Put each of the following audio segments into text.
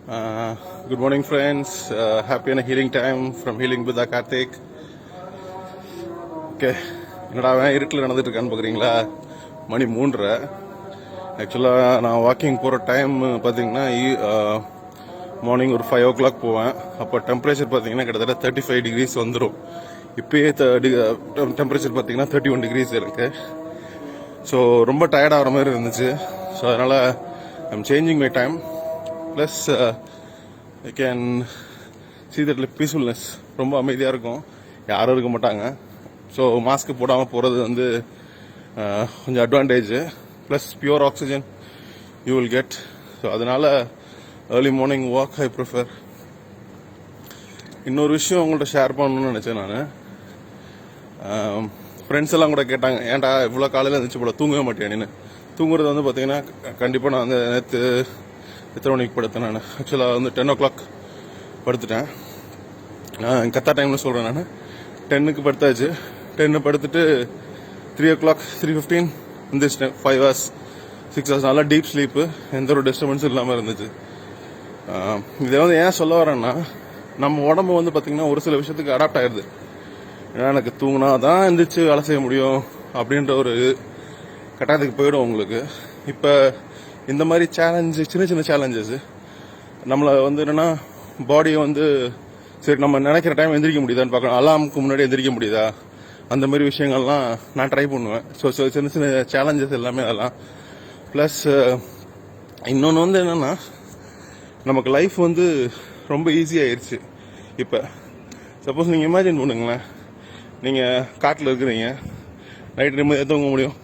Good morning, friends. Happy and a healing time from Healing with Karthik. Okay, என்னடா இருட்டில் நடந்துட்டு இருக்கான்னு பார்க்குறீங்களா? மணி 3:30. ஆக்சுவலாக நான் வாக்கிங் போகிற டைம் பார்த்தீங்கன்னா மார்னிங் ஒரு 5 o'clock போவேன். அப்போ டெம்பரேச்சர் பார்த்தீங்கன்னா கிட்டத்தட்ட 35 degrees வந்துடும். இப்போயே டெம்பரேச்சர் பார்த்தீங்கன்னா 31 degrees இருக்கு. ஸோ ரொம்ப டயர்ட் ஆகிற மாதிரி இருந்துச்சு. ஸோ அதனால் I'm changing my time. Plus I can see that peacefulness. ரொம்ப அமைதியாக இருக்கும், யாரும் இருக்க மாட்டாங்க. ஸோ மாஸ்க் போடாமல் போகிறது வந்து கொஞ்சம் advantage. Plus pure oxygen you will get. So அதனால் early morning walk I prefer. இன்னொரு விஷயம் உங்கள்கிட்ட ஷேர் பண்ணணும்னு நினச்சேன் நான். ஃப்ரெண்ட்ஸ் எல்லாம் கூட கேட்டாங்க, ஏன்டா இவ்வளோ காலையில் இருந்துச்சு போல தூங்கவே மாட்டேன் நீ. தூங்குறது வந்து பார்த்தீங்கன்னா கண்டிப்பாக நான் வந்து நேற்று எத்தனை மணிக்கு படுத்தேன் நான். ஆக்சுவலாக வந்து 10 o'clock படுத்துட்டேன். கத்தா டைம்னு சொல்கிறேன் நான். 10க்கு படுத்தாச்சு. 10 படுத்துட்டு 3 o'clock 3:15 இருந்துச்சிட்டேன். 5 hours 6 hours நல்லா டீப் ஸ்லீப்பு, எந்த ஒரு டிஸ்டர்பன்ஸும் இல்லாமல் இருந்துச்சு. இதை வந்து ஏன் சொல்ல வரேன்னா, நம்ம உடம்பு வந்து பார்த்தீங்கன்னா ஒரு சில விஷயத்துக்கு அடாப்ட் ஆயிடுது. ஏன்னா எனக்கு தூங்கினா தான் எந்திரிச்சு வேலை செய்ய முடியும் அப்படின்ற ஒரு கட்டாயத்துக்கு போயிடும் உங்களுக்கு. இப்போ இந்த மாதிரி சேலஞ்சு, சின்ன சின்ன சேலஞ்சஸ் நம்மளை வந்து என்னென்னா, பாடியை வந்து சரி நம்ம நினைக்கிற டைம் எந்திரிக்க முடியுதான்னு பார்க்கணும். அலாமுக்கு முன்னாடி எந்திரிக்க முடியுதா, அந்த மாதிரி விஷயங்கள்லாம் நான் ட்ரை பண்ணுவேன். ஸோ சின்ன சின்ன சேலஞ்சஸ் எல்லாமே அதெல்லாம். ப்ளஸ் இன்னொன்று வந்து என்னென்னா, நமக்கு லைஃப் வந்து ரொம்ப ஈஸியாகிடுச்சு. இப்போ சப்போஸ் நீங்கள் இமேஜின் பண்ணுங்களேன், நீங்கள் காட்டில் இருக்கிறீங்க, நைட் நிம்மதியாக தூங்க முடியும்.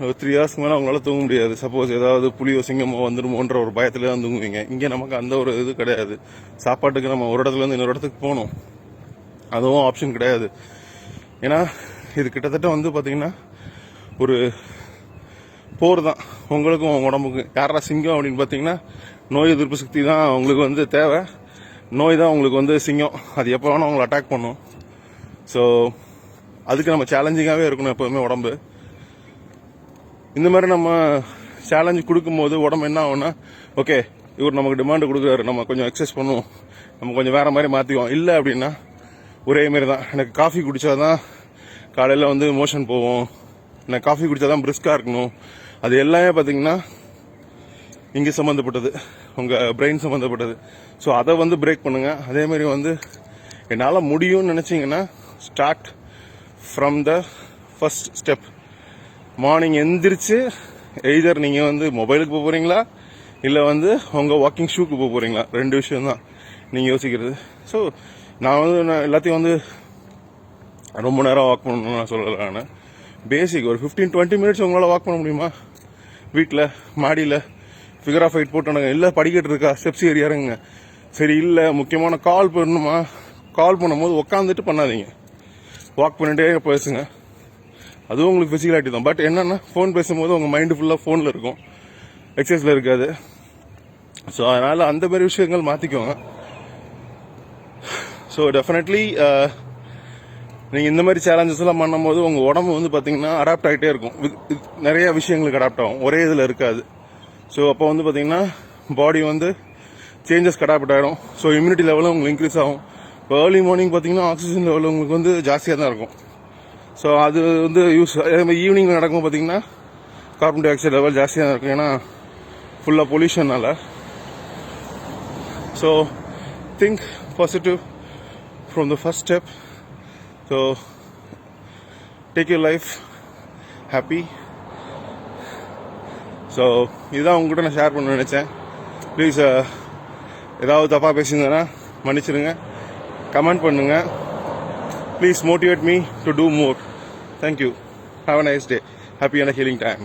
ஒரு 3 hours மேலே அவங்களால தூங்க முடியாது. சப்போஸ் ஏதாவது புலியோ சிங்கமோ வந்துடுமோன்ற ஒரு பயத்தில் தான் தூங்குவீங்க. இங்கே நமக்கு அந்த ஒரு இது கிடையாது. சாப்பாட்டுக்கு நம்ம ஒரு இடத்துலேருந்து இன்னொரு இடத்துக்கு போகணும், அதுவும் ஆப்ஷன் கிடையாது. ஏன்னா இது கிட்டத்தட்ட வந்து பார்த்தீங்கன்னா ஒரு போர் தான் உங்களுக்கும் உங்கள் உடம்புக்கும். யாரா சிங்கம் அப்படின்னு பார்த்தீங்கன்னா, நோய் எதிர்ப்பு சக்தி தான் உங்களுக்கு வந்து தேவை. நோய் தான் உங்களுக்கு வந்து சிங்கம். அது எப்போ வேணால் உங்களை அட்டாக் பண்ணும். ஸோ அதுக்கு நம்ம சேலஞ்சிங்காகவே இருக்கணும் எப்போதுமே உடம்பு. இந்த மாதிரி நம்ம சேலஞ்சு கொடுக்கும்போது உடம்பு என்ன ஆகும்னா, ஓகே இவர் நமக்கு டிமாண்டு கொடுக்குறாரு, நம்ம கொஞ்சம் எக்ஸசைஸ் பண்ணுவோம், நம்ம கொஞ்சம் வேறு மாதிரி மாற்றிக்குவோம். இல்லை அப்படின்னா ஒரே மாரி தான். எனக்கு காஃபி குடித்தாதான் காலையில் வந்து மோஷன் போவோம், எனக்கு காஃபி குடித்தாதான் பிரிஸ்காக இருக்கணும். அது எல்லாமே பார்த்தீங்கன்னா இங்கே சம்மந்தப்பட்டது, உங்கள் பிரெயின் சம்மந்தப்பட்டது. ஸோ அதை வந்து பிரேக் பண்ணுங்கள். அதேமாரி வந்து என்னால் முடியும்னு நினச்சிங்கன்னா start from the first step. Morning எந்திரிச்சு எய்தர் நீங்கள் வந்து மொபைலுக்கு போக போகிறீங்களா, இல்லை வந்து உங்கள் வாக்கிங் ஷூக்கு போக போகிறீங்களா, 2 விஷயம் தான் நீங்கள் யோசிக்கிறது. ஸோ நான் வந்து எல்லாத்தையும் வந்து ரொம்ப நேரம் வாக் பண்ணணும்னு நான் சொல்லலை. நான் பேசிக் ஒரு 15-20 minutes உங்களால் வாக் பண்ண முடியுமா? வீட்டில் மாடியில் ஃபிகர் ஆஃப் 8 போட்டானுங்க, இல்லை படிக்கட்டு இருக்கா ஸ்டெப்ஸ் ஏறி இறங்குங்க. சரி, இல்லை முக்கியமான கால் பண்ணணுமா, கால் பண்ணும்போது உட்காந்துட்டு பண்ணாதீங்க, வாக் பண்ணிட்டே பேசுங்க. அதுவும் உங்களுக்கு ஃபிசிக்கல் தான். பட் என்னன்னா, ஃபோன் பேசும்போது உங்கள் மைண்டு ஃபுல்லாக ஃபோனில் இருக்கும், எக்ஸசைஸில் இருக்காது. ஸோ அதனால் அந்த மாதிரி விஷயங்கள் மாற்றிக்கோங்க. ஸோ டெஃபினெட்லி நீங்கள் இந்த மாதிரி சேலஞ்சஸ் எல்லாம் பண்ணும்போது உங்கள் உடம்பு வந்து பார்த்தீங்கன்னா அடாப்ட் ஆகிட்டே இருக்கும். நிறைய விஷயங்களுக்கு அடாப்ட் ஆகும், ஒரே இதில் இருக்காது. ஸோ அப்போ வந்து பார்த்தீங்கன்னா பாடி வந்து சேஞ்சஸ் அடாப்ட் ஆகிடும். ஸோ இம்யூனிட்டி லெவலும் உங்களுக்கு இன்க்ரீஸ் ஆகும். இப்போ ஏர்லி மார்னிங் பார்த்தீங்கன்னா ஆக்சிஜன் லெவல் உங்களுக்கு வந்து ஜாஸ்தியாக தான் இருக்கும். ஸோ அது வந்து ஈவினிங் நடக்கும் பார்த்தீங்கன்னா கார்பன் டை ஆக்சைடு லெவல் ஜாஸ்தியாக தான் இருக்கும், ஏன்னா ஃபுல்லாக பொல்யூஷனால். So think positive from the first step. So take your life happy. So இதுதான் உங்கள்கிட்ட நான் ஷேர் பண்ண நினச்சேன். ப்ளீஸ் ஏதாவது தப்பாக பேசியிருந்தேன்னா மன்னிச்சிடுங்க, கமெண்ட் பண்ணுங்கள். Please motivate me to do more. Thank you. Have a nice day. Happy and a healing time.